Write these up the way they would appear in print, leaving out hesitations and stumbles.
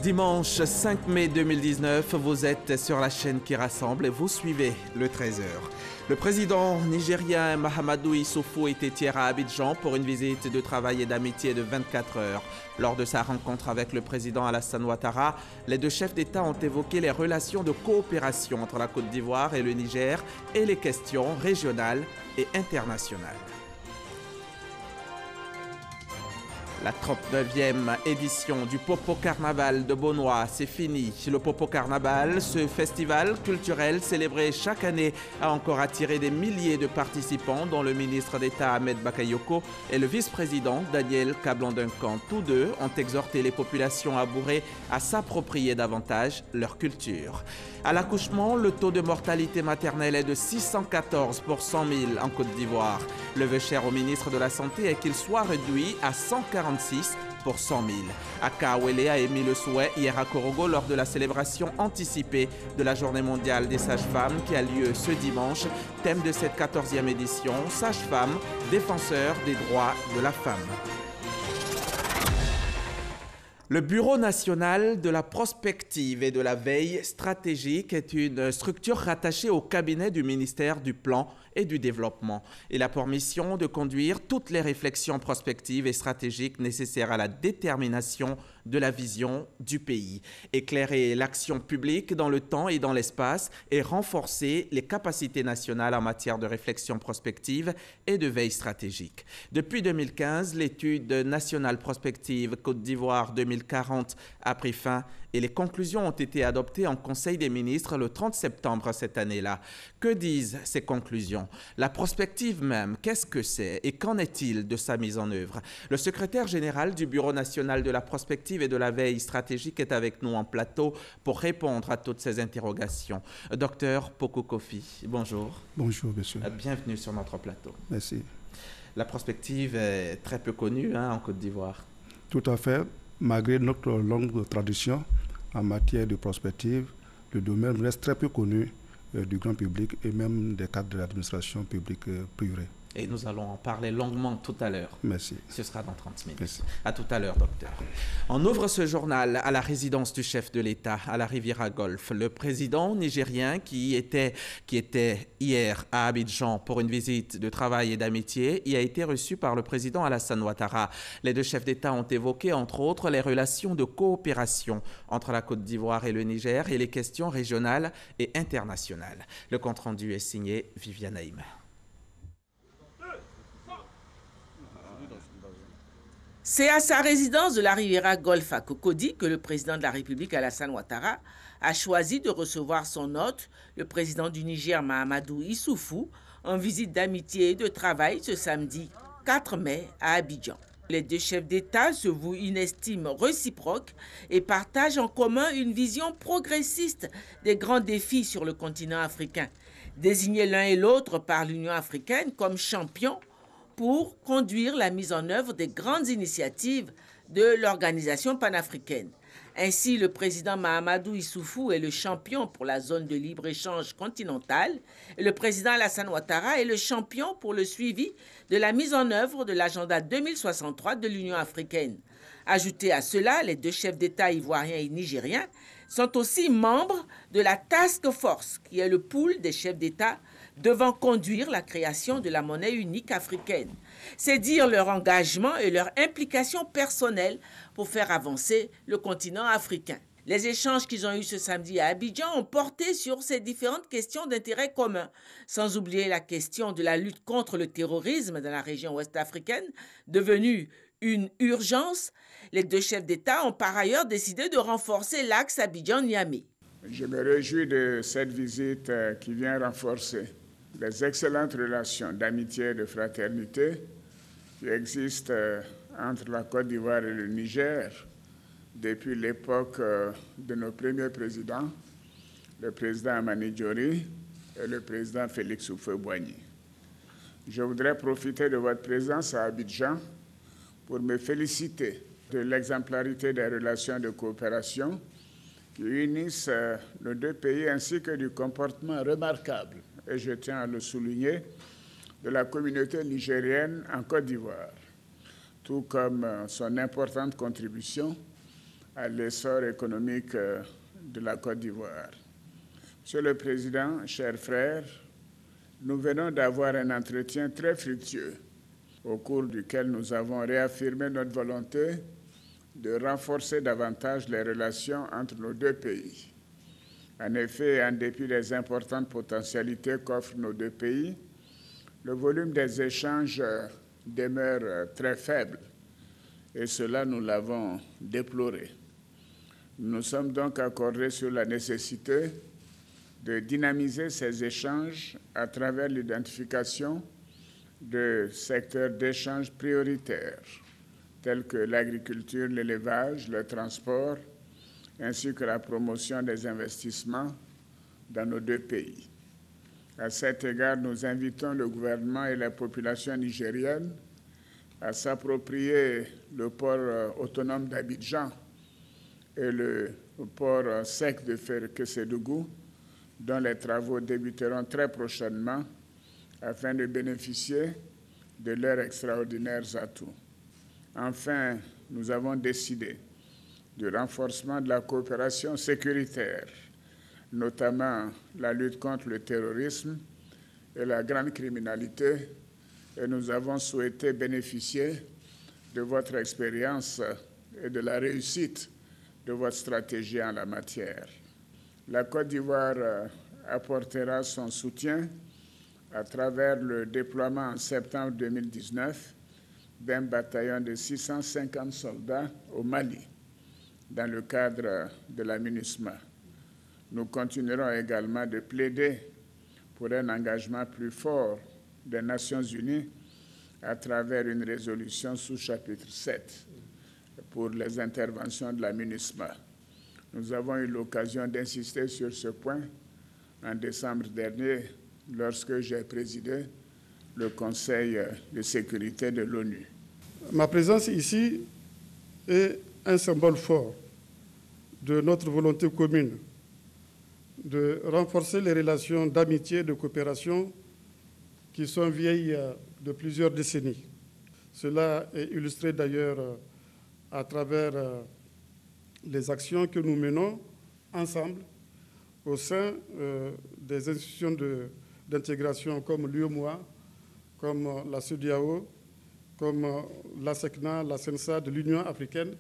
Dimanche 5 mai 2019, vous êtes sur la chaîne qui rassemble et vous suivez le 13h. Le président nigérien Mahamadou Issoufou était hier à Abidjan pour une visite de travail et d'amitié de 24 heures. Lors de sa rencontre avec le président Alassane Ouattara, les deux chefs d'État ont évoqué les relations de coopération entre la Côte d'Ivoire et le Niger et les questions régionales et internationales. La 39e édition du Popo Carnaval de Beaunois, c'est fini. Le Popo Carnaval, ce festival culturel célébré chaque année, a encore attiré des milliers de participants, dont le ministre d'État Ahmed Bakayoko et le vice-président Daniel Kablan-Duncan. Tous deux ont exhorté les populations abourées à s'approprier davantage leur culture. À l'accouchement, le taux de mortalité maternelle est de 614 pour 100 000 en Côte d'Ivoire. Le vœu cher au ministre de la Santé est qu'il soit réduit à 146 pour 100 000. Akawele a émis le souhait hier à Korogo lors de la célébration anticipée de la Journée mondiale des sages-femmes qui a lieu ce dimanche. Thème de cette 14e édition, sages-femmes, défenseurs des droits de la femme. Le Bureau national de la prospective et de la veille stratégique est une structure rattachée au cabinet du ministère du Plan et du Développement. Il a pour mission de conduire toutes les réflexions prospectives et stratégiques nécessaires à la détermination de la vision du pays, éclairer l'action publique dans le temps et dans l'espace et renforcer les capacités nationales en matière de réflexion prospective et de veille stratégique. Depuis 2015, l'étude nationale prospective Côte d'Ivoire 2040 a pris fin et les conclusions ont été adoptées en Conseil des ministres le 30 septembre cette année-là. Que disent ces conclusions? La prospective même, qu'est-ce que c'est et qu'en est-il de sa mise en œuvre? Le secrétaire général du Bureau national de la prospective et de la veille stratégique est avec nous en plateau pour répondre à toutes ces interrogations. Docteur Poku Kofi, bonjour. Bonjour, monsieur. Bienvenue sur notre plateau. Merci. La prospective est très peu connue en Côte d'Ivoire. Tout à fait. Malgré notre longue tradition en matière de prospective, le domaine reste très peu connu du grand public et même des cadres de l'administration publique privée. Et nous allons en parler longuement tout à l'heure. Merci. Ce sera dans 30 minutes. Merci. À tout à l'heure, docteur. On ouvre ce journal à la résidence du chef de l'État, à la Riviera Golf. Le président nigérien qui était hier à Abidjan pour une visite de travail et d'amitié, y a été reçu par le président Alassane Ouattara. Les deux chefs d'État ont évoqué, entre autres, les relations de coopération entre la Côte d'Ivoire et le Niger et les questions régionales et internationales. Le compte-rendu est signé Viviane Haïm. C'est à sa résidence de la Riviera Golf à Cocody que le président de la République Alassane Ouattara a choisi de recevoir son hôte, le président du Niger Mahamadou Issoufou, en visite d'amitié et de travail ce samedi 4 mai à Abidjan. Les deux chefs d'État se vouent une estime réciproque et partagent en commun une vision progressiste des grands défis sur le continent africain, désignés l'un et l'autre par l'Union africaine comme champions pour conduire la mise en œuvre des grandes initiatives de l'organisation panafricaine. Ainsi, le président Mahamadou Issoufou est le champion pour la zone de libre-échange continentale et le président Alassane Ouattara est le champion pour le suivi de la mise en œuvre de l'agenda 2063 de l'Union africaine. Ajoutés à cela, les deux chefs d'État ivoiriens et nigériens sont aussi membres de la Task Force, qui est le pool des chefs d'État devant conduire la création de la monnaie unique africaine. C'est dire leur engagement et leur implication personnelle pour faire avancer le continent africain. Les échanges qu'ils ont eus ce samedi à Abidjan ont porté sur ces différentes questions d'intérêt commun, sans oublier la question de la lutte contre le terrorisme dans la région ouest-africaine, devenue une urgence. Les deux chefs d'État ont par ailleurs décidé de renforcer l'axe Abidjan-Niamey. Je me réjouis de cette visite qui vient renforcer les excellentes relations d'amitié et de fraternité qui existent entre la Côte d'Ivoire et le Niger depuis l'époque de nos premiers présidents, le président Amani Diori et le président Félix Houphouët-Boigny. Je voudrais profiter de votre présence à Abidjan pour me féliciter de l'exemplarité des relations de coopération qui unissent nos deux pays ainsi que du comportement remarquable, et je tiens à le souligner, de la communauté nigérienne en Côte d'Ivoire, tout comme son importante contribution à l'essor économique de la Côte d'Ivoire. Monsieur le Président, chers frères, nous venons d'avoir un entretien très fructueux au cours duquel nous avons réaffirmé notre volonté de renforcer davantage les relations entre nos deux pays. En effet, en dépit des importantes potentialités qu'offrent nos deux pays, le volume des échanges demeure très faible et cela, nous l'avons déploré. Nous nous sommes donc accordés sur la nécessité de dynamiser ces échanges à travers l'identification de secteurs d'échanges prioritaires, tels que l'agriculture, l'élevage, le transport, ainsi que la promotion des investissements dans nos deux pays. À cet égard, nous invitons le gouvernement et la population nigérienne à s'approprier le port autonome d'Abidjan et le port sec de Késédougou, dont les travaux débuteront très prochainement afin de bénéficier de leurs extraordinaires atouts. Enfin, nous avons décidé du renforcement de la coopération sécuritaire, notamment la lutte contre le terrorisme et la grande criminalité, et nous avons souhaité bénéficier de votre expérience et de la réussite de votre stratégie en la matière. La Côte d'Ivoire apportera son soutien à travers le déploiement en septembre 2019 d'un bataillon de 650 soldats au Mali, dans le cadre de la MINUSMA. Nous continuerons également de plaider pour un engagement plus fort des Nations Unies à travers une résolution sous chapitre 7 pour les interventions de la MINUSMA. Nous avons eu l'occasion d'insister sur ce point en décembre dernier lorsque j'ai présidé le Conseil de sécurité de l'ONU. Ma présence ici est un symbole fort de notre volonté commune de renforcer les relations d'amitié et de coopération qui sont vieilles de plusieurs décennies. Cela est illustré d'ailleurs à travers les actions que nous menons ensemble au sein des institutions d'intégration comme l'UEMOA, comme la CEDEAO, comme la SECNA, la CENSA de l'Union africaine.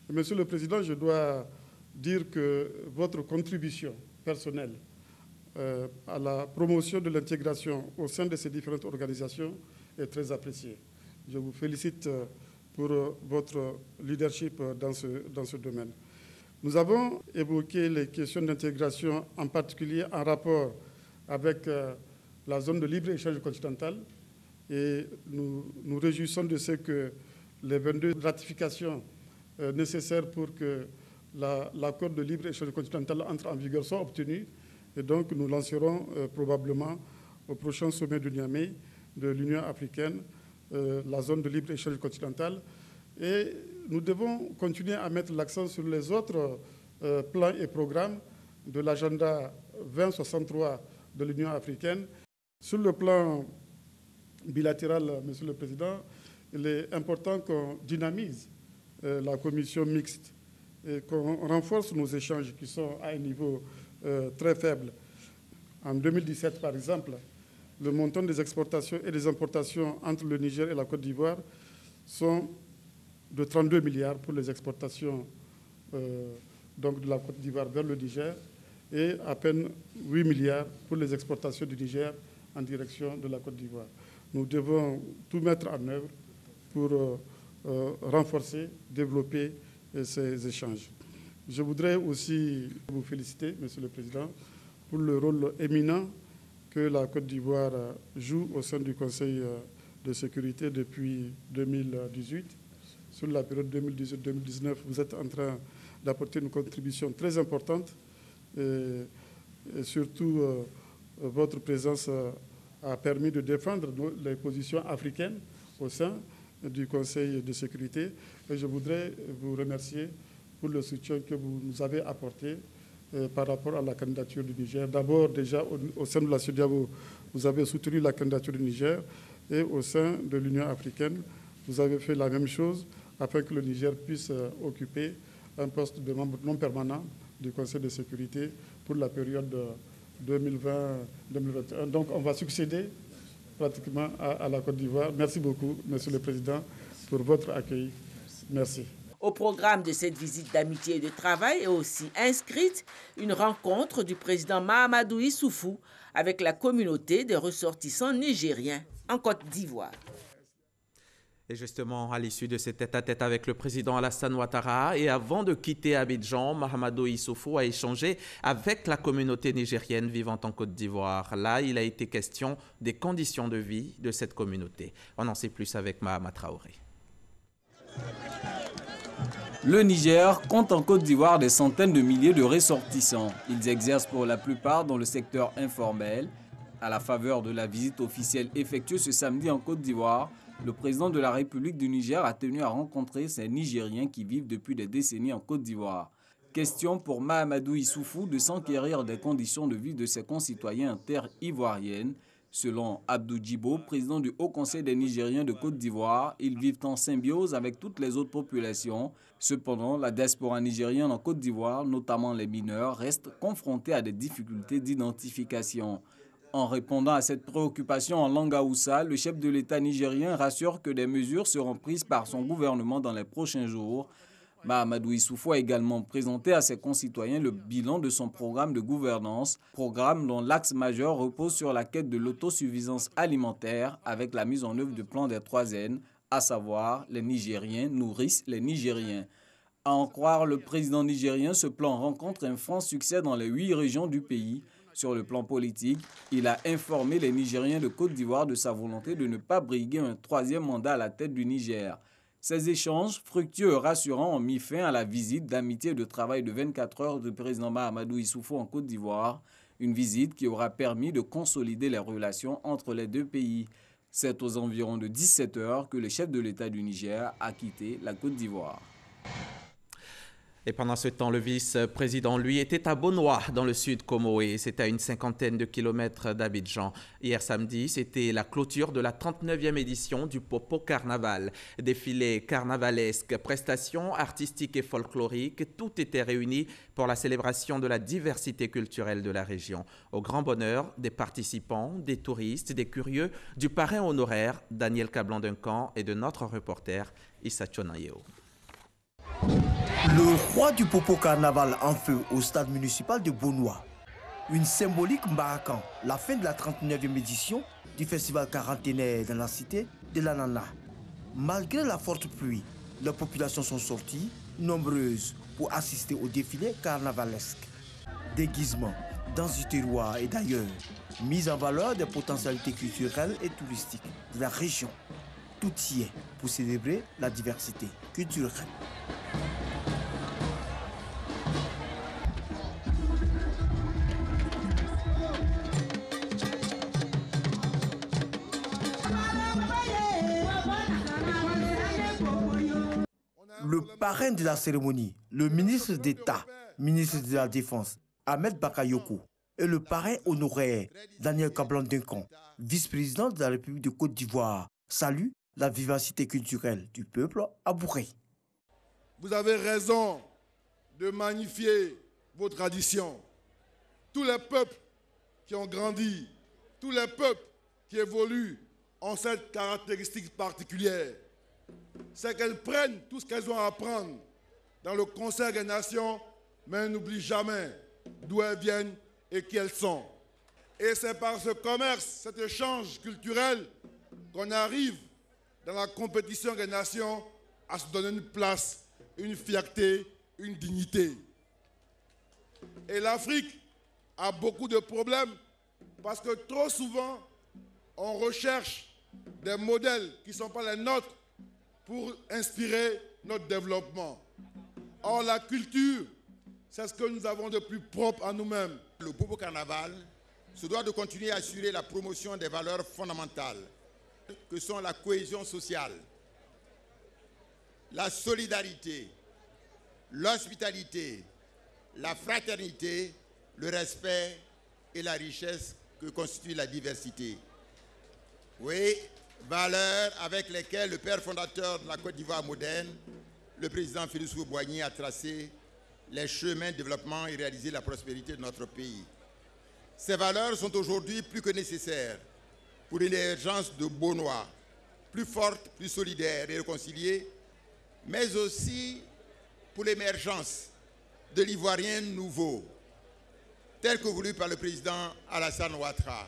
Monsieur le Président, je dois dire que votre contribution personnelle à la promotion de l'intégration au sein de ces différentes organisations est très appréciée. Je vous félicite pour votre leadership dans ce domaine. Nous avons évoqué les questions d'intégration, en particulier en rapport avec la zone de libre-échange continentale, et nous réjouissons de ce que les 22 ratifications nécessaires pour que l'accord de libre-échange continental entre en vigueur soient obtenues. Et donc, nous lancerons probablement au prochain sommet de Niamey de l'Union africaine la zone de libre-échange continentale. Et nous devons continuer à mettre l'accent sur les autres plans et programmes de l'agenda 2063 de l'Union africaine. Sur le plan bilatéral, Monsieur le Président, il est important qu'on dynamise la commission mixte et qu'on renforce nos échanges qui sont à un niveau très faible. En 2017, par exemple, le montant des exportations et des importations entre le Niger et la Côte d'Ivoire sont de 32 milliards pour les exportations donc de la Côte d'Ivoire vers le Niger et à peine 8 milliards pour les exportations du Niger en direction de la Côte d'Ivoire. Nous devons tout mettre en œuvre pour renforcer, développer ces échanges. Je voudrais aussi vous féliciter, Monsieur le Président, pour le rôle éminent que la Côte d'Ivoire joue au sein du Conseil de sécurité depuis 2018. Sur la période 2018-2019, vous êtes en train d'apporter une contribution très importante et surtout votre présence a permis de défendre les positions africaines au sein du Conseil de sécurité. Et je voudrais vous remercier pour le soutien que vous nous avez apporté par rapport à la candidature du Niger. D'abord, déjà, au sein de la CEDEAO, vous avez soutenu la candidature du Niger et au sein de l'Union africaine, vous avez fait la même chose afin que le Niger puisse occuper un poste de membre non permanent du Conseil de sécurité pour la période 2020-2021. Donc on va succéder pratiquement à la Côte d'Ivoire. Merci beaucoup, Monsieur le Président, pour votre accueil. Merci. Au programme de cette visite d'amitié et de travail est aussi inscrite une rencontre du président Mahamadou Issoufou avec la communauté des ressortissants nigériens en Côte d'Ivoire. Et justement, à l'issue de cet tête-à-tête avec le président Alassane Ouattara, et avant de quitter Abidjan, Mahamadou Issoufou a échangé avec la communauté nigérienne vivant en Côte d'Ivoire. Là, il a été question des conditions de vie de cette communauté. On en sait plus avec Mahama Traoré. Le Niger compte en Côte d'Ivoire des centaines de milliers de ressortissants. Ils exercent pour la plupart dans le secteur informel. À la faveur de la visite officielle effectuée ce samedi en Côte d'Ivoire, le président de la République du Niger a tenu à rencontrer ces Nigériens qui vivent depuis des décennies en Côte d'Ivoire. Question pour Mahamadou Issoufou de s'enquérir des conditions de vie de ses concitoyens en terre ivoirienne. Selon Abdou Djibo, président du Haut Conseil des Nigériens de Côte d'Ivoire, ils vivent en symbiose avec toutes les autres populations. Cependant, la diaspora nigérienne en Côte d'Ivoire, notamment les mineurs, reste confrontée à des difficultés d'identification. En répondant à cette préoccupation en langue haoussa, le chef de l'État nigérien rassure que des mesures seront prises par son gouvernement dans les prochains jours. Mahamadou Issoufou a également présenté à ses concitoyens le bilan de son programme de gouvernance, programme dont l'axe majeur repose sur la quête de l'autosuffisance alimentaire avec la mise en œuvre du plan des 3 N, à savoir les Nigériens nourrissent les Nigériens. À en croire le président nigérien, ce plan rencontre un franc succès dans les 8 régions du pays. Sur le plan politique, il a informé les Nigériens de Côte d'Ivoire de sa volonté de ne pas briguer un 3e mandat à la tête du Niger. Ces échanges fructueux et rassurants ont mis fin à la visite d'amitié et de travail de 24 heures du président Mahamadou Issoufou en Côte d'Ivoire, une visite qui aura permis de consolider les relations entre les deux pays. C'est aux environs de 17 heures que le chef de l'État du Niger a quitté la Côte d'Ivoire. Et pendant ce temps, le vice-président, lui, était à Bonoa, dans le sud Comoé. C'est à une 50aine de kilomètres d'Abidjan. Hier samedi, c'était la clôture de la 39e édition du Popo Carnaval. Défilé carnavalesque, prestations artistiques et folkloriques, tout était réuni pour la célébration de la diversité culturelle de la région. Au grand bonheur des participants, des touristes, des curieux, du parrain honoraire, Daniel Cablan-Duncan, et de notre reporter, Issa Chonayeo. Le roi du Popo Carnaval en feu au stade municipal de Bonoa. Une symbolique marquant la fin de la 39e édition du festival quarantenaire dans la cité de l'Anana. Malgré la forte pluie, les populations sont sorties, nombreuses, pour assister au défilé carnavalesque. Déguisement, danse du terroir et d'ailleurs, mise en valeur des potentialités culturelles et touristiques de la région. Tout y est pour célébrer la diversité culturelle. Le parrain de la cérémonie, le ministre d'État, ministre de la Défense, Ahmed Bakayoko, et le parrain honoraire, Daniel Cablan-Duncan, vice-président de la République de Côte d'Ivoire, saluent la vivacité culturelle du peuple abouré. Vous avez raison de magnifier vos traditions. Tous les peuples qui ont grandi, tous les peuples qui évoluent ont cette caractéristique particulière. C'est qu'elles prennent tout ce qu'elles ont à apprendre dans le concert des nations, mais elles n'oublient jamais d'où elles viennent et qui elles sont. Et c'est par ce commerce, cet échange culturel, qu'on arrive dans la compétition des nations à se donner une place, une fierté, une dignité. Et l'Afrique a beaucoup de problèmes parce que trop souvent, on recherche des modèles qui ne sont pas les nôtres pour inspirer notre développement. Or, la culture, c'est ce que nous avons de plus propre à nous-mêmes. Le Popo Carnaval se doit de continuer à assurer la promotion des valeurs fondamentales que sont la cohésion sociale, la solidarité, l'hospitalité, la fraternité, le respect et la richesse que constitue la diversité. Oui, valeurs avec lesquelles le père fondateur de la Côte d'Ivoire moderne le président Félix Houphouët-Boigny a tracé les chemins de développement et réalisé la prospérité de notre pays. Ces valeurs sont aujourd'hui plus que nécessaires pour une émergence de Beaunois, plus forte, plus solidaire et réconciliée, mais aussi pour l'émergence de l'Ivoirien nouveau, tel que voulu par le président Alassane Ouattara.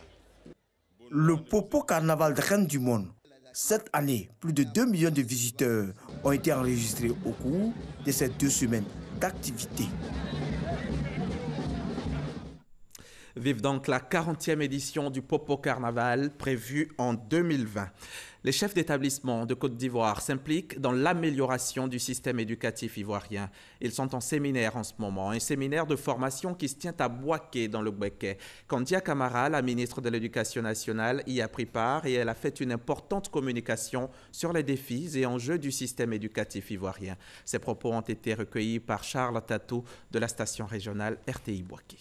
Le Popo Carnaval de Reine du Monde. Cette année, plus de 2 millions de visiteurs ont été enregistrés au cours de ces 2 semaines d'activité. Vive donc la 40e édition du Popo Carnaval prévue en 2020. Les chefs d'établissement de Côte d'Ivoire s'impliquent dans l'amélioration du système éducatif ivoirien. Ils sont en séminaire en ce moment, un séminaire de formation qui se tient à Bouaké dans le Béquet. Kandia Camara, la ministre de l'Éducation nationale, y a pris part et elle a fait une importante communication sur les défis et enjeux du système éducatif ivoirien. Ces propos ont été recueillis par Charles Tatou de la station régionale RTI Bouaké.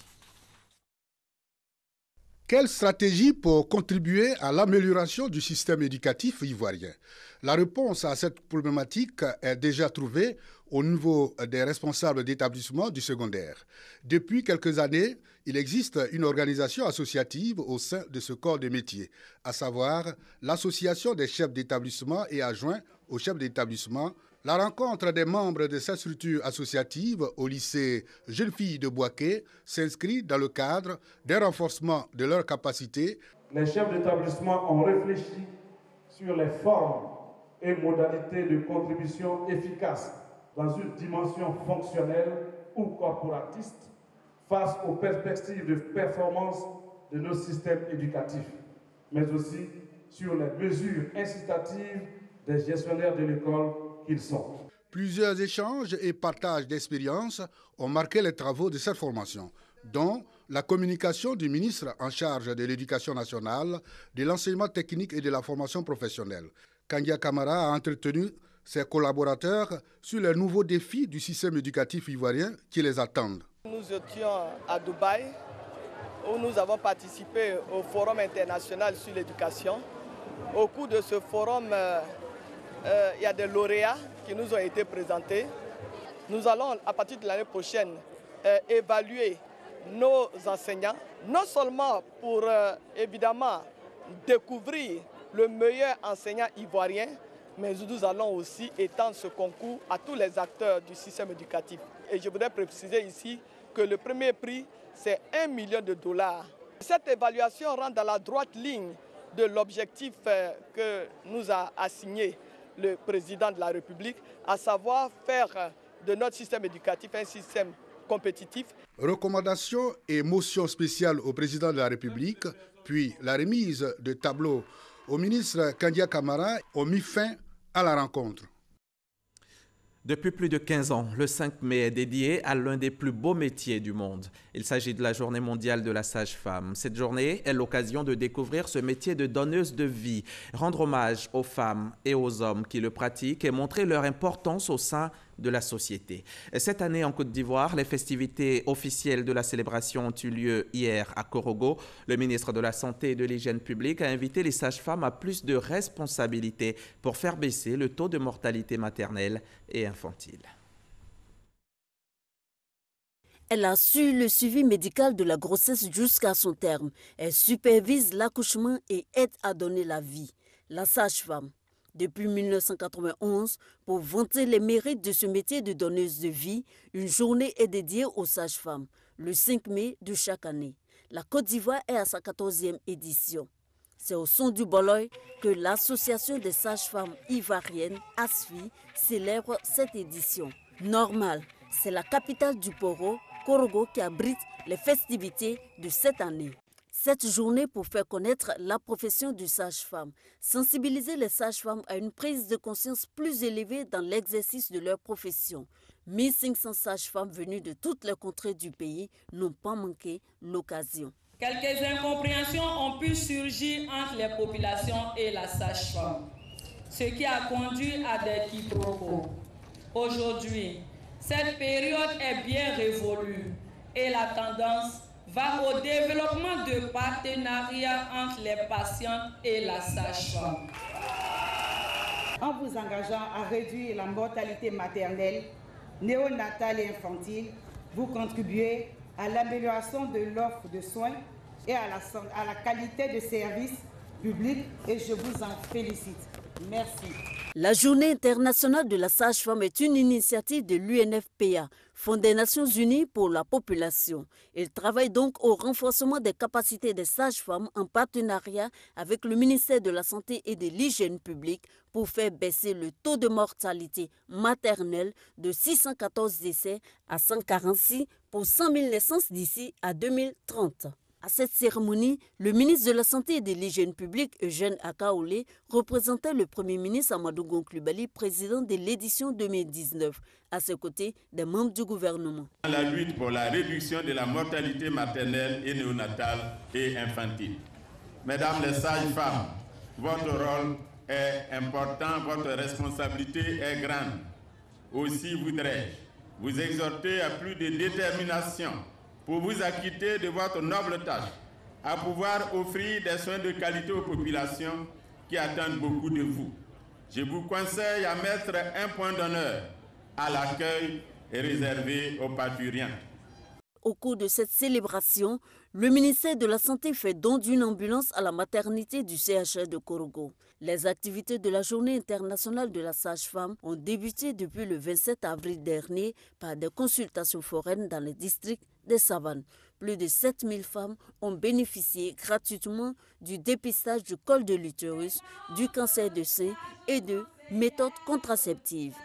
Quelle stratégie pour contribuer à l'amélioration du système éducatif ivoirien? La réponse à cette problématique est déjà trouvée au niveau des responsables d'établissements du secondaire. Depuis quelques années, il existe une organisation associative au sein de ce corps de métier, à savoir l'association des chefs d'établissement et adjoints aux chefs d'établissement. La rencontre des membres de cette structure associative au lycée Jeunes Filles de Bouaké s'inscrit dans le cadre d'un renforcement de leurs capacités. Les chefs d'établissement ont réfléchi sur les formes et modalités de contribution efficaces dans une dimension fonctionnelle ou corporatiste face aux perspectives de performance de nos systèmes éducatifs, mais aussi sur les mesures incitatives des gestionnaires de l'école qu'ils sont. Plusieurs échanges et partages d'expériences ont marqué les travaux de cette formation, dont la communication du ministre en charge de l'Éducation nationale, de l'enseignement technique et de la formation professionnelle. Kandia Camara a entretenu ses collaborateurs sur les nouveaux défis du système éducatif ivoirien qui les attendent. Nous étions à Dubaï, où nous avons participé au Forum international sur l'éducation. Au cours de ce forum, il y a des lauréats qui nous ont été présentés. Nous allons, à partir de l'année prochaine, évaluer nos enseignants, non seulement pour, évidemment, découvrir le meilleur enseignant ivoirien, mais nous allons aussi étendre ce concours à tous les acteurs du système éducatif. Et je voudrais préciser ici que le premier prix, c'est $1 million. Cette évaluation rentre dans la droite ligne de l'objectif que nous a assigné le président de la République, à savoir faire de notre système éducatif un système compétitif. Recommandations et motions spéciales au président de la République, puis la remise de tableaux au ministre Kandia Camara ont mis fin à la rencontre. Depuis plus de 15 ans, le 5 mai est dédié à l'un des plus beaux métiers du monde. Il s'agit de la Journée mondiale de la sage-femme. Cette journée est l'occasion de découvrir ce métier de donneuse de vie, rendre hommage aux femmes et aux hommes qui le pratiquent et montrer leur importance au sein de la société. Et cette année en Côte d'Ivoire, les festivités officielles de la célébration ont eu lieu hier à Korogo. Le ministre de la Santé et de l'Hygiène publique a invité les sages-femmes à plus de responsabilités pour faire baisser le taux de mortalité maternelle et infantile. Elle assure le suivi médical de la grossesse jusqu'à son terme. Elle supervise l'accouchement et aide à donner la vie. La sage-femme. Depuis 1991, pour vanter les mérites de ce métier de donneuse de vie, une journée est dédiée aux sages-femmes, le 5 mai de chaque année. La Côte d'Ivoire est à sa 14e édition. C'est au son du Boloy que l'Association des sages-femmes ivoiriennes, ASFI, célèbre cette édition. Normal, c'est la capitale du Poro, Korogo, qui abrite les festivités de cette année. Cette journée pour faire connaître la profession du sage-femme, sensibiliser les sages-femmes à une prise de conscience plus élevée dans l'exercice de leur profession. 1500 sages-femmes venues de toutes les contrées du pays n'ont pas manqué l'occasion. Quelques incompréhensions ont pu surgir entre les populations et la sage-femme, ce qui a conduit à des quiproquos. Aujourd'hui, cette période est bien révolue et la tendance va au développement de partenariats entre les patientes et la sage-femme. en vous engageant à réduire la mortalité maternelle, néonatale et infantile, vous contribuez à l'amélioration de l'offre de soins et à la qualité de services publics et je vous en félicite. Merci. La Journée internationale de la sage-femme est une initiative de l'UNFPA, Fonds des Nations Unies pour la population. Il travaille donc au renforcement des capacités des sages-femmes en partenariat avec le ministère de la Santé et de l'Hygiène publique pour faire baisser le taux de mortalité maternelle de 614 décès à 146 pour 100 000 naissances d'ici à 2030. À cette cérémonie, le ministre de la Santé et de l'Hygiène publique, Eugène Akaolé, représentait le Premier ministre Amadou Gon Coulibaly, président de l'édition 2019, à ses côtés des membres du gouvernement. La lutte pour la réduction de la mortalité maternelle et néonatale et infantile. Mesdames les sages-femmes, votre rôle est important, votre responsabilité est grande. Aussi voudrais-je vous exhorter à plus de détermination pour vous acquitter de votre noble tâche, à pouvoir offrir des soins de qualité aux populations qui attendent beaucoup de vous. Je vous conseille à mettre un point d'honneur à l'accueil réservé aux parturiens. Au cours de cette célébration, le ministère de la Santé fait don d'une ambulance à la maternité du CHR de Korogo. Les activités de la Journée internationale de la sage-femme ont débuté depuis le 27 avril dernier par des consultations foraines dans les districts des Savanes. Plus de 7000 femmes ont bénéficié gratuitement du dépistage du col de l'utérus, du cancer de sein et de méthodes contraceptives.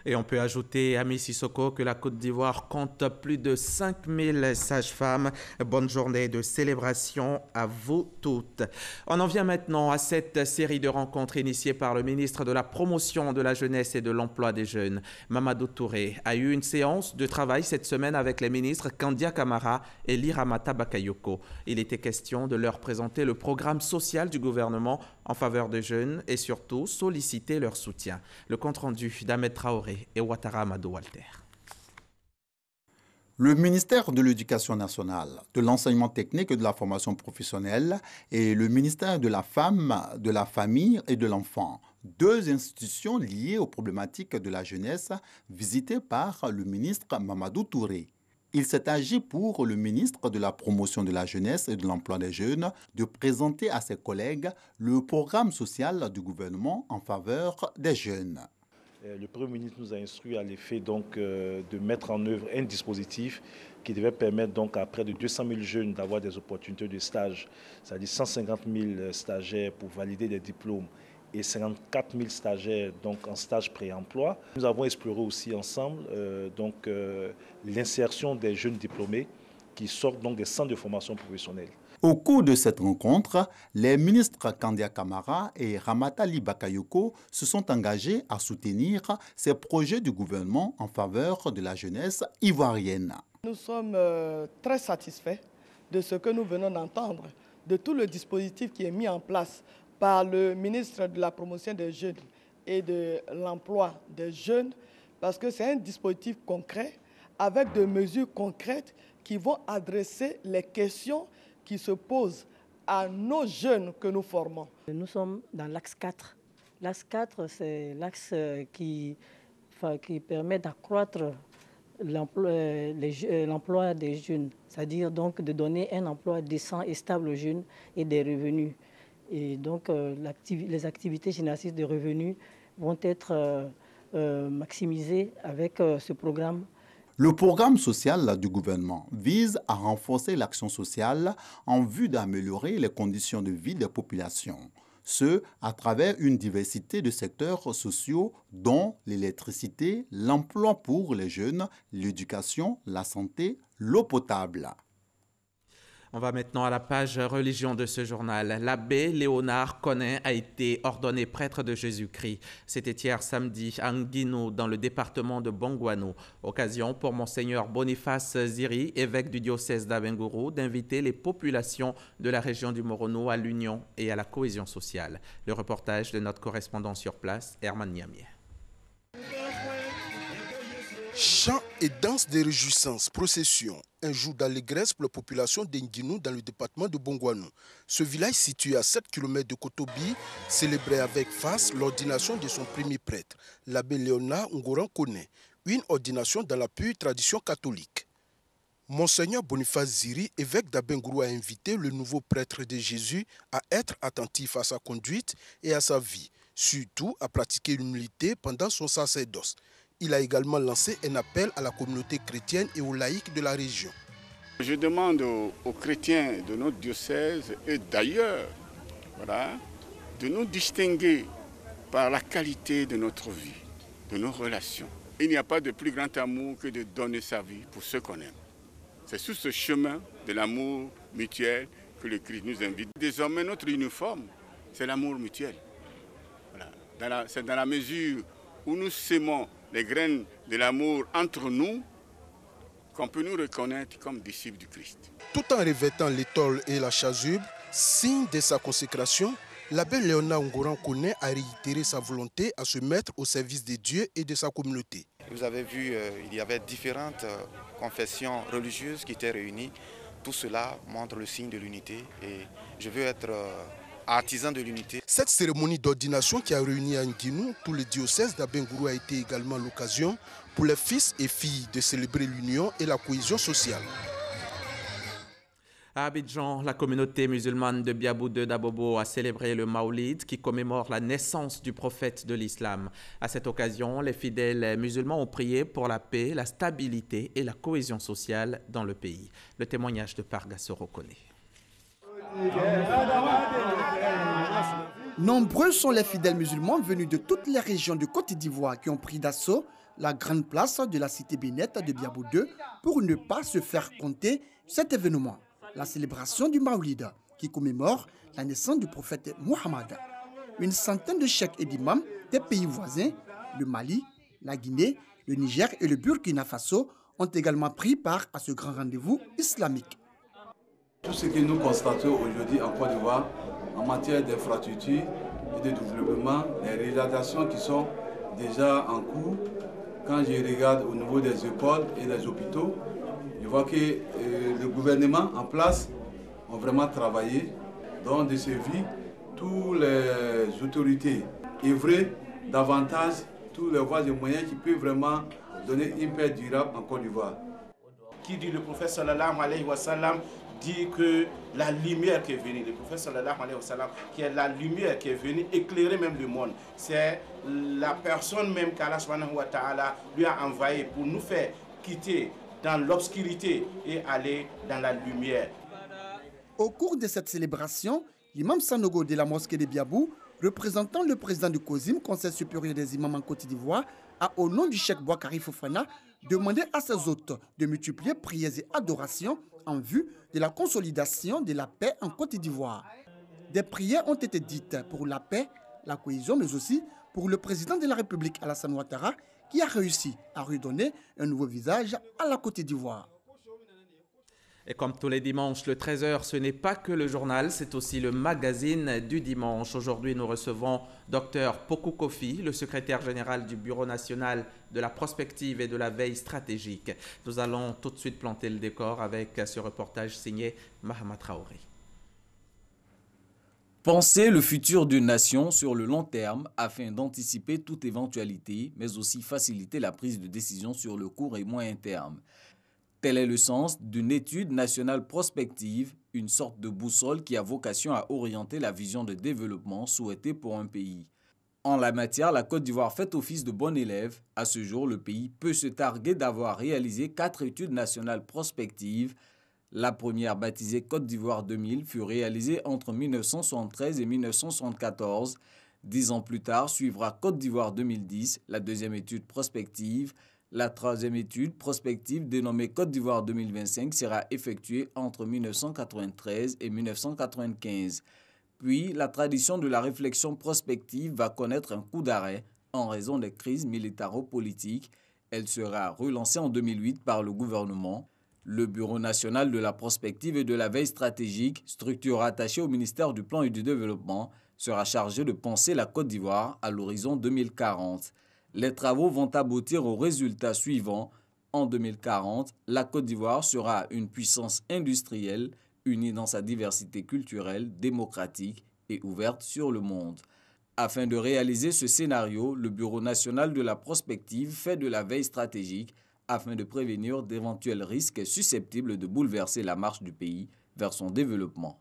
Et on peut ajouter, Ami Sissoko, que la Côte d'Ivoire compte plus de 5000 sages-femmes. Bonne journée de célébration à vous toutes. On en vient maintenant à cette série de rencontres initiées par le ministre de la Promotion de la Jeunesse et de l'Emploi des Jeunes. Mamadou Touré a eu une séance de travail cette semaine avec les ministres Kandia Camara et Liramata Bakayoko. Il était question de leur présenter le programme social du gouvernement en faveur des jeunes et surtout solliciter leur soutien. Le compte-rendu d'Ahmed Traoré et Ouattara Amadou Walter. Le ministère de l'Éducation nationale, de l'enseignement technique et de la formation professionnelle et le ministère de la Femme, de la Famille et de l'Enfant, deux institutions liées aux problématiques de la jeunesse visitées par le ministre Mamadou Touré. Il s'est agi pour le ministre de la Promotion de la Jeunesse et de l'Emploi des Jeunes de présenter à ses collègues le programme social du gouvernement en faveur des jeunes. Le Premier ministre nous a instruit à l'effet de mettre en œuvre un dispositif qui devait permettre donc à près de 200 000 jeunes d'avoir des opportunités de stage, c'est-à-dire 150 000 stagiaires pour valider des diplômes et 54 000 stagiaires donc en stage pré-emploi. Nous avons exploré aussi ensemble l'insertion des jeunes diplômés qui sortent donc des centres de formation professionnelle. Au cours de cette rencontre, les ministres Kandia Camara et Ramata Bakayoko se sont engagés à soutenir ces projets du gouvernement en faveur de la jeunesse ivoirienne. Nous sommes très satisfaits de ce que nous venons d'entendre, de tout le dispositif qui est mis en place par le ministre de la Promotion des Jeunes et de l'Emploi des Jeunes, parce que c'est un dispositif concret avec des mesures concrètes qui vont adresser les questions qui se posent à nos jeunes que nous formons. Nous sommes dans l'axe 4. L'axe 4, c'est l'axe qui permet d'accroître l'emploi des jeunes, c'est-à-dire donc de donner un emploi décent et stable aux jeunes et des revenus. Et donc les activités génératrices de revenus vont être maximisées avec ce programme. Le programme social du gouvernement vise à renforcer l'action sociale en vue d'améliorer les conditions de vie des populations. Ce, à travers une diversité de secteurs sociaux dont l'électricité, l'emploi pour les jeunes, l'éducation, la santé, l'eau potable. On va maintenant à la page religion de ce journal. L'abbé Léonard Conin a été ordonné prêtre de Jésus-Christ. C'était hier samedi à Nguino, dans le département de Bongouano. Occasion pour Monseigneur Boniface Ziri, évêque du diocèse d'Abengourou, d'inviter les populations de la région du Morono à l'union et à la cohésion sociale. Le reportage de notre correspondant sur place, Herman Niamier. Chants et danses de réjouissance, processions, un jour d'allégresse pour la population d'Inginou dans le département de Bongouanou. Ce village situé à 7 km de Kotobi célébrait avec face l'ordination de son premier prêtre, l'abbé Léonard Ngoran Kone, une ordination dans la pure tradition catholique. Monseigneur Boniface Ziri, évêque d'Abengourou, a invité le nouveau prêtre de Jésus à être attentif à sa conduite et à sa vie, surtout à pratiquer l'humilité pendant son sacerdoce. Il a également lancé un appel à la communauté chrétienne et aux laïcs de la région. Je demande aux chrétiens de notre diocèse et d'ailleurs de nous distinguer par la qualité de notre vie, de nos relations. Il n'y a pas de plus grand amour que de donner sa vie pour ceux qu'on aime. C'est sur ce chemin de l'amour mutuel que le Christ nous invite. Désormais, notre uniforme, c'est l'amour mutuel. Voilà. C'est dans la mesure où nous sémons les graines de l'amour entre nous qu'on peut nous reconnaître comme disciples du Christ. Tout en revêtant l'étole et la chasuble, signe de sa consécration, l'abbé Léonard Ngoran Kone a réitéré sa volonté à se mettre au service de Dieu et de sa communauté. Vous avez vu, il y avait différentes confessions religieuses qui étaient réunies. Tout cela montre le signe de l'unité et je veux être artisan de l'unité. Cette cérémonie d'ordination qui a réuni à Nguinou tout le diocèse d'Abengourou a été également l'occasion pour les fils et filles de célébrer l'union et la cohésion sociale. À Abidjan, la communauté musulmane de Biabou de Dabobo a célébré le Maoulid qui commémore la naissance du prophète de l'islam. À cette occasion, les fidèles musulmans ont prié pour la paix, la stabilité et la cohésion sociale dans le pays. Le témoignage de Parga Sorokone. Nombreux sont les fidèles musulmans venus de toutes les régions de Côte d'Ivoire qui ont pris d'assaut la grande place de la cité bénite de Biabou 2 pour ne pas se faire compter cet événement, la célébration du Maoulid qui commémore la naissance du prophète Mohammed. Une centaine de cheikhs et d'imams des pays voisins, le Mali, la Guinée, le Niger et le Burkina Faso ont également pris part à ce grand rendez-vous islamique. Tout ce que nous constatons aujourd'hui en Côte d'Ivoire en matière d'infrastructure et de développement, les réalisations qui sont déjà en cours, quand je regarde au niveau des écoles et des hôpitaux, je vois que le gouvernement en place ont vraiment travaillé dans de servir toutes les autorités œuvrer davantage tous les voies et moyens qui peuvent vraiment donner une paix durable en Côte d'Ivoire. Qui dit le prophète sallallahu alayhi wa sallam dit que la lumière qui est venue, le prophète sallallahu alayhi wa sallam, qui est la lumière qui est venue éclairer même le monde. C'est la personne même qu'Allah subhanahu wa ta'ala lui a envoyé pour nous faire quitter dans l'obscurité et aller dans la lumière. Au cours de cette célébration, l'imam Sanogo de la mosquée de Biabou, représentant le président du COSIM, Conseil supérieur des imams en Côte d'Ivoire, a au nom du cheikh Boakari Fofana demandé à ses hôtes de multiplier prières et adorations en vue de la consolidation de la paix en Côte d'Ivoire. Des prières ont été dites pour la paix, la cohésion, mais aussi pour le président de la République, Alassane Ouattara, qui a réussi à redonner un nouveau visage à la Côte d'Ivoire. Et comme tous les dimanches, le 13h, ce n'est pas que le journal, c'est aussi le magazine du dimanche. Aujourd'hui, nous recevons Dr Pokou Kofi, le secrétaire général du Bureau national de la prospective et de la veille stratégique. Nous allons tout de suite planter le décor avec ce reportage signé Mahama Traoré. Penser le futur d'une nation sur le long terme afin d'anticiper toute éventualité, mais aussi faciliter la prise de décision sur le court et moyen terme. Tel est le sens d'une étude nationale prospective, une sorte de boussole qui a vocation à orienter la vision de développement souhaitée pour un pays. En la matière, la Côte d'Ivoire fait office de bon élève. À ce jour, le pays peut se targuer d'avoir réalisé 4 études nationales prospectives. La première, baptisée Côte d'Ivoire 2000, fut réalisée entre 1973 et 1974. 10 ans plus tard, suivra Côte d'Ivoire 2010, la deuxième étude prospective. La troisième étude prospective, dénommée Côte d'Ivoire 2025, sera effectuée entre 1993 et 1995. Puis, la tradition de la réflexion prospective va connaître un coup d'arrêt en raison des crises militaro-politiques. Elle sera relancée en 2008 par le gouvernement. Le Bureau national de la prospective et de la veille stratégique, structure attachée au ministère du Plan et du Développement, sera chargé de penser la Côte d'Ivoire à l'horizon 2040. Les travaux vont aboutir au résultat suivant. En 2040, la Côte d'Ivoire sera une puissance industrielle, unie dans sa diversité culturelle, démocratique et ouverte sur le monde. Afin de réaliser ce scénario, le Bureau national de la prospective fait de la veille stratégique afin de prévenir d'éventuels risques susceptibles de bouleverser la marche du pays vers son développement.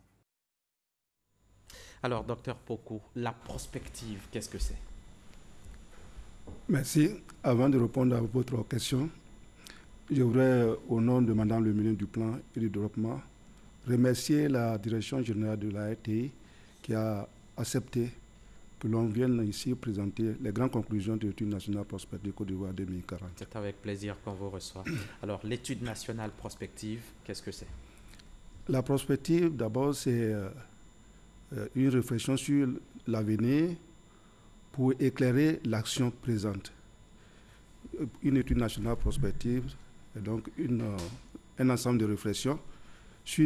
Alors, docteur Pokou, la prospective, qu'est-ce que c'est? Merci. Avant de répondre à votre question, je voudrais, au nom de Madame le ministre du Plan et du Développement, remercier la Direction générale de la RTI qui a accepté que l'on vienne ici présenter les grandes conclusions de l'étude nationale prospective Côte d'Ivoire 2040. C'est avec plaisir qu'on vous reçoit. Alors, l'étude nationale prospective, qu'est-ce que c'est? La prospective, d'abord, c'est une réflexion sur l'avenir pour éclairer l'action présente. Une étude nationale prospective est donc un ensemble de réflexions sur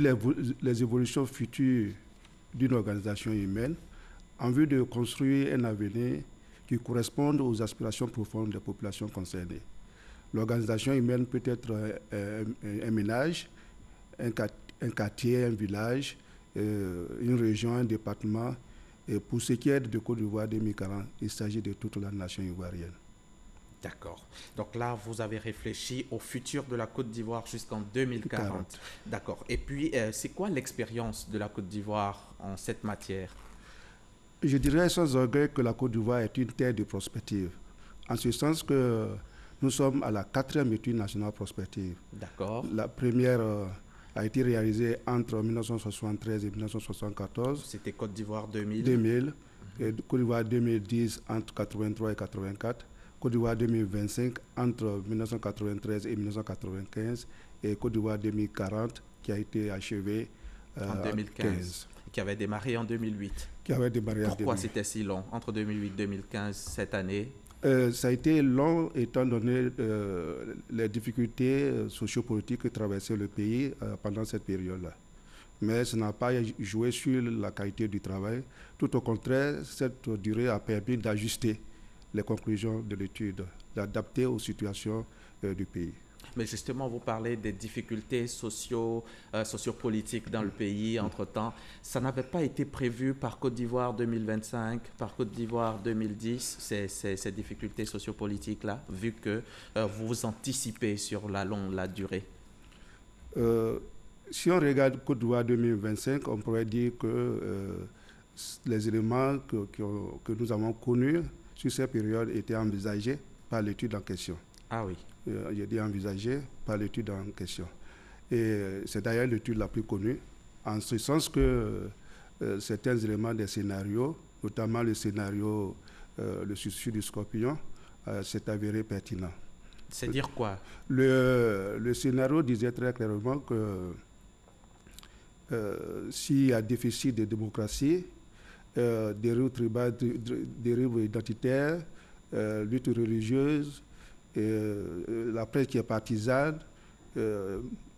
les évolutions futures d'une organisation humaine en vue de construire un avenir qui corresponde aux aspirations profondes des populations concernées. L'organisation humaine peut être un ménage, un quartier, un village, une région, un département. Et pour ce qui est de Côte d'Ivoire 2040, il s'agit de toute la nation ivoirienne. D'accord. Donc là, vous avez réfléchi au futur de la Côte d'Ivoire jusqu'en 2040. D'accord. Et puis, c'est quoi l'expérience de la Côte d'Ivoire en cette matière? Je dirais sans regret que la Côte d'Ivoire est une terre de prospective, en ce sens que nous sommes à la 4e étude nationale prospective. D'accord. La première a été réalisée entre 1973 et 1974. C'était Côte d'Ivoire 2000. 2000. Et Côte d'Ivoire 2010 entre 83 et 84. Côte d'Ivoire 2025 entre 1993 et 1995. Et Côte d'Ivoire 2040 qui a été achevée en 2015. Qui avait démarré en 2008. Qui avait démarré Pourquoi c'était si long entre 2008 et 2015 cette année? Ça a été long étant donné les difficultés sociopolitiques que traversait le pays pendant cette période-là. Mais ça n'a pas joué sur la qualité du travail. Tout au contraire, cette durée a permis d'ajuster les conclusions de l'étude, d'adapter aux situations du pays. Mais justement, vous parlez des difficultés sociopolitiques dans le pays entre-temps. Ça n'avait pas été prévu par Côte d'Ivoire 2025, par Côte d'Ivoire 2010, ces difficultés sociopolitiques-là, vu que vous anticipez sur la durée? Si on regarde Côte d'Ivoire 2025, on pourrait dire que les éléments que nous avons connus sur cette période étaient envisagés par l'étude en question. Ah oui. J'ai dit envisagé par l'étude en question. Et c'est d'ailleurs l'étude la plus connue, en ce sens que certains éléments des scénarios, notamment le scénario le suicide du scorpion, s'est avéré pertinent. C'est dire quoi? Le scénario disait très clairement que s'il y a déficit de démocratie, dérive tribale, dérive identitaire, lutte religieuse, la presse qui est partisane,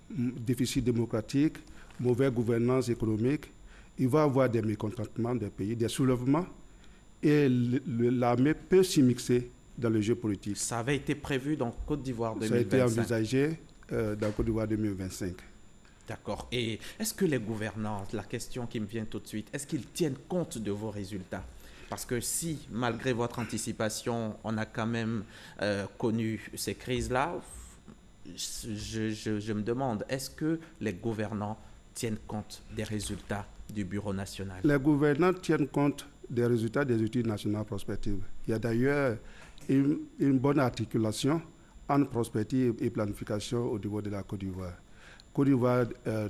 déficit démocratique, mauvaise gouvernance économique, il va y avoir des mécontentements des pays, des soulèvements, et l'armée peut s'y mixer dans le jeu politique. Ça avait été prévu dans Côte d'Ivoire 2025. Ça a été envisagé dans Côte d'Ivoire 2025. D'accord. Et est-ce que les gouvernants, la question qui me vient tout de suite, est-ce qu'ils tiennent compte de vos résultats? Parce que si, malgré votre anticipation, on a quand même connu ces crises-là, je me demande, est-ce que les gouvernants tiennent compte des résultats du Bureau national? Les gouvernants tiennent compte des résultats des études nationales prospectives. Il y a d'ailleurs une bonne articulation entre prospective et planification au niveau de la Côte d'Ivoire. Côte d'Ivoire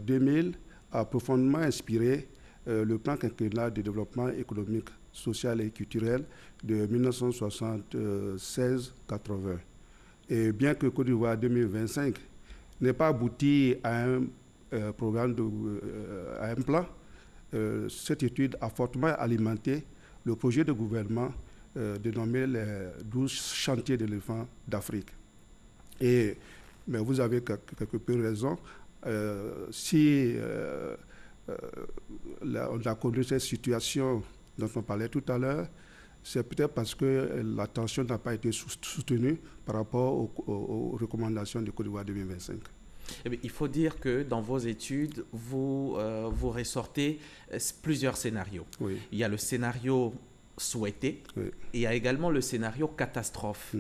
2000 a profondément inspiré le plan quinquennal de développement économique, social et culturel de 1976-80. Et bien que Côte d'Ivoire 2025 n'ait pas abouti à un programme, à un plan, cette étude a fortement alimenté le projet de gouvernement dénommé les 12 chantiers d'éléphants d'Afrique. Mais vous avez quelque peu raison. Si on a connu cette situation dont on parlait tout à l'heure, c'est peut-être parce que l'attention n'a pas été soutenue par rapport aux recommandations de Côte d'Ivoire 2025. Eh bien, il faut dire que dans vos études, vous ressortez plusieurs scénarios. Oui. Il y a le scénario souhaité, oui, et il y a également le scénario catastrophe.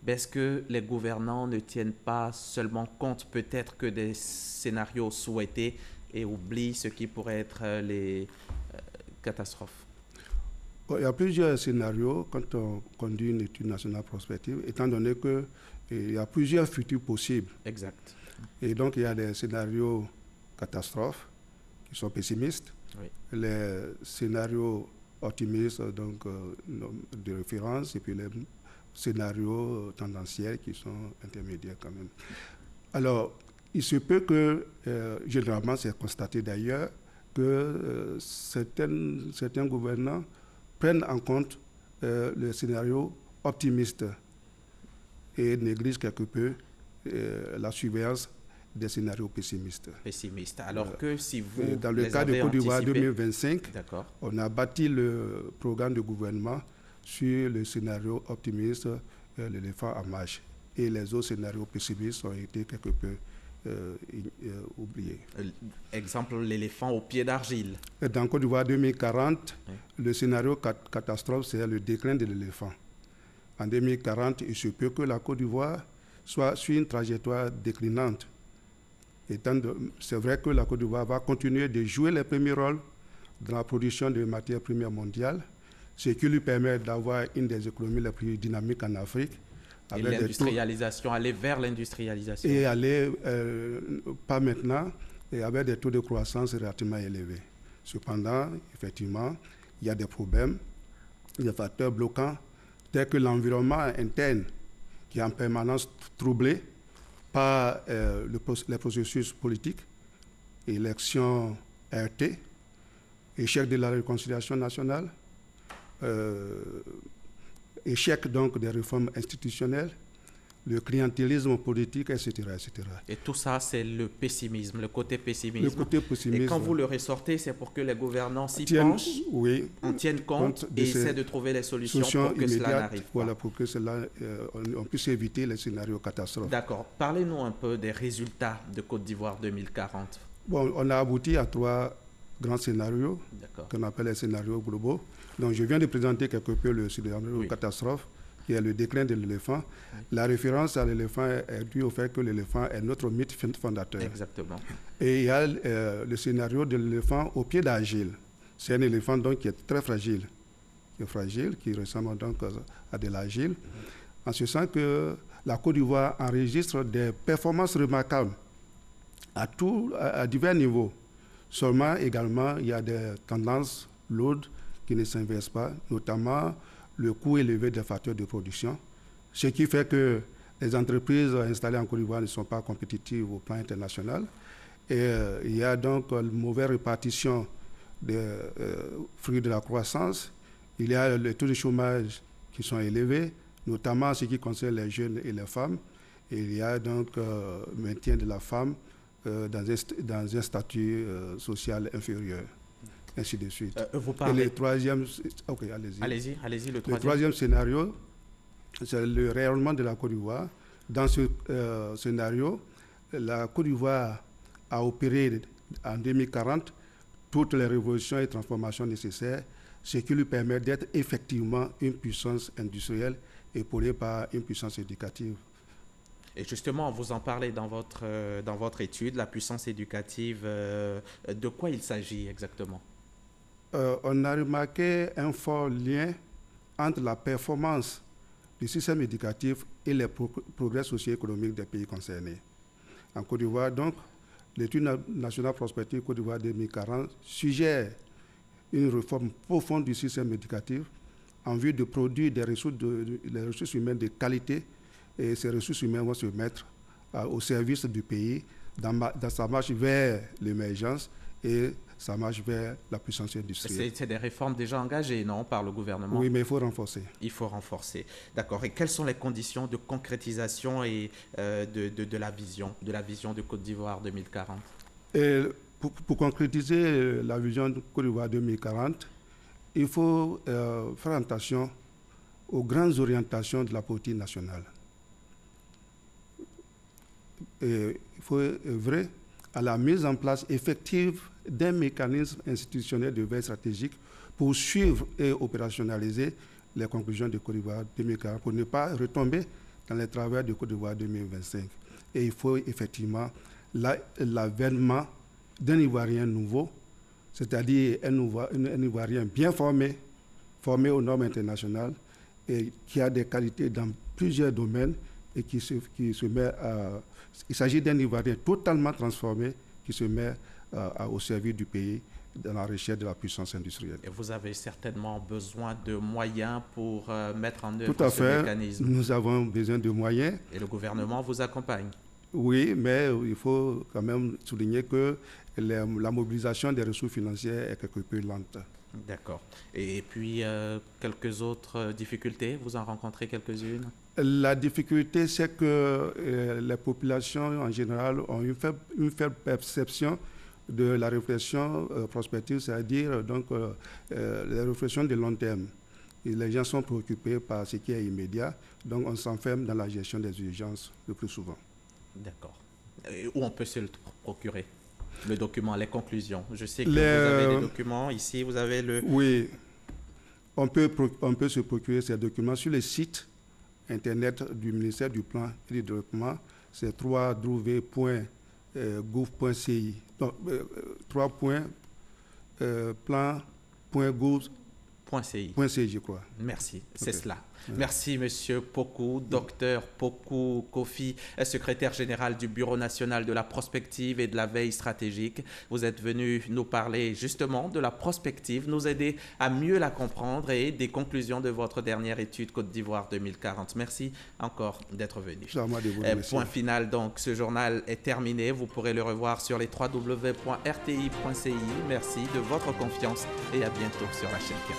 Est-ce que les gouvernants ne tiennent pas seulement compte peut-être que des scénarios souhaités et oublient ce qui pourrait être les catastrophes? Il y a plusieurs scénarios quand on conduit une étude nationale prospective, étant donné qu'il y a plusieurs futurs possibles. Exact. Et donc, il y a des scénarios catastrophes qui sont pessimistes, oui, les scénarios optimistes donc, de référence, et puis les scénarios tendanciels qui sont intermédiaires quand même. Alors, il se peut que, généralement, c'est constaté d'ailleurs, que certains gouvernants prennent en compte le scénario optimiste et négligent quelque peu la surveillance des scénarios pessimistes. Alors que si vous dans le cas de Côte d'Ivoire 2025, on a bâti le programme de gouvernement sur le scénario optimiste, l'éléphant en marche. Et les autres scénarios pessimistes ont été quelque peu oubliés. Exemple, l'éléphant au pied d'argile. Dans Côte d'Ivoire 2040, le scénario catastrophe, c'est le déclin de l'éléphant. En 2040, il se peut que la Côte d'Ivoire soit sur une trajectoire déclinante. C'est vrai que la Côte d'Ivoire va continuer de jouer les premiers rôles dans la production de matières premières mondiales, ce qui lui permet d'avoir une des économies les plus dynamiques en Afrique. Et l'industrialisation, aller vers l'industrialisation. Et aller, pas maintenant, et avec des taux de croissance relativement élevés. Cependant, effectivement, il y a des problèmes, des facteurs bloquants, tels que l'environnement interne qui est en permanence troublé par les processus politiques, élections RT, échec de la réconciliation nationale, échec donc des réformes institutionnelles, le clientélisme politique, etc., etc. Et tout ça, c'est le pessimisme, le côté pessimisme. Le côté pessimisme. Et quand vous le ressortez, c'est pour que les gouvernants s'y penchent, en tiennent compte et essaient de trouver les solutions pour que cela n'arrive pas. Voilà, pour que cela, on puisse éviter les scénarios catastrophes. D'accord. Parlez-nous un peu des résultats de Côte d'Ivoire 2040. Bon, on a abouti à 3 grands scénarios qu'on appelle les scénarios globaux. Donc, je viens de présenter quelque peu le scénario catastrophe, qui est le déclin de l'éléphant. La référence à l'éléphant est due au fait que l'éléphant est notre mythe fondateur. Exactement. Et il y a le scénario de l'éléphant au pied d'argile. C'est un éléphant donc qui est très fragile, qui ressemble donc à de l'argile, en ce sens que la Côte d'Ivoire enregistre des performances remarquables à divers niveaux. Seulement, également, il y a des tendances lourdes qui ne s'inversent pas, notamment le coût élevé des facteurs de production, ce qui fait que les entreprises installées en Côte d'Ivoire ne sont pas compétitives au plan international. Et il y a donc une mauvaise répartition des fruits de la croissance. Il y a les taux de chômage qui sont élevés, notamment en ce qui concerne les jeunes et les femmes. Et il y a donc maintien de la femme dans un statut social inférieur, ainsi de suite. Vous parlez... Et le troisième... Ok, allez-y. Allez-y, le troisième scénario, c'est le rayonnement de la Côte d'Ivoire. Dans ce scénario, la Côte d'Ivoire a opéré en 2040 toutes les révolutions et transformations nécessaires, ce qui lui permet d'être effectivement une puissance industrielle épaulée par une puissance éducative. Et justement, vous en parlez dans votre étude, la puissance éducative. De quoi il s'agit exactement? On a remarqué un fort lien entre la performance du système éducatif et les progrès socio-économiques des pays concernés. En Côte d'Ivoire, donc, l'étude nationale prospective Côte d'Ivoire 2040 suggère une réforme profonde du système éducatif en vue de produire des ressources humaines de qualité. Et ces ressources humaines vont se mettre au service du pays dans sa marche vers l'émergence et sa marche vers la puissance industrielle. C'est des réformes déjà engagées, non, par le gouvernement? Oui, mais il faut renforcer. Il faut renforcer. D'accord. Et quelles sont les conditions de concrétisation et de la vision de Côte d'Ivoire 2040? Et pour concrétiser la vision de Côte d'Ivoire 2040, il faut faire attention aux grandes orientations de la politique nationale. Et il faut œuvrer à la mise en place effective d'un mécanisme institutionnel de veille stratégique pour suivre et opérationnaliser les conclusions de Côte d'Ivoire 2040 pour ne pas retomber dans les travers de Côte d'Ivoire 2025. Et il faut effectivement l'avènement d'un Ivoirien nouveau, c'est-à-dire un Ivoirien bien formé aux normes internationales et qui a des qualités dans plusieurs domaines et qui se met à... Il s'agit d'un Ivoirien totalement transformé qui se met au service du pays dans la recherche de la puissance industrielle. Et vous avez certainement besoin de moyens pour mettre en œuvre Tout à ce fait. mécanisme. Nous avons besoin de moyens. Et le gouvernement vous accompagne. Oui, mais il faut quand même souligner que la mobilisation des ressources financières est quelque peu lente. D'accord. Et puis, quelques autres difficultés, vous en rencontrez quelques-unes? La difficulté, c'est que les populations en général ont une faible perception de la réflexion prospective, c'est-à-dire donc les réflexions de long terme. Et les gens sont préoccupés par ce qui est immédiat, donc on s'enferme dans la gestion des urgences le plus souvent. D'accord. Où on peut se le procurer? Le document, les conclusions. Je sais que vous avez des documents. Ici, vous avez le... Oui, on peut se procurer ces documents sur le site Internet du ministère du Plan et du Développement. C'est www.gouv.ci. plan.gouv.ci, je crois. Merci, c'est Okay. cela. Merci, Monsieur Pokou, docteur Pokou Kofi, secrétaire général du Bureau national de la prospective et de la veille stratégique. Vous êtes venu nous parler justement de la prospective, nous aider à mieux la comprendre et des conclusions de votre dernière étude Côte d'Ivoire 2040. Merci encore d'être venu. Point final, donc, ce journal est terminé. Vous pourrez le revoir sur les www.rti.ci. Merci de votre confiance et à bientôt sur la chaîne 15.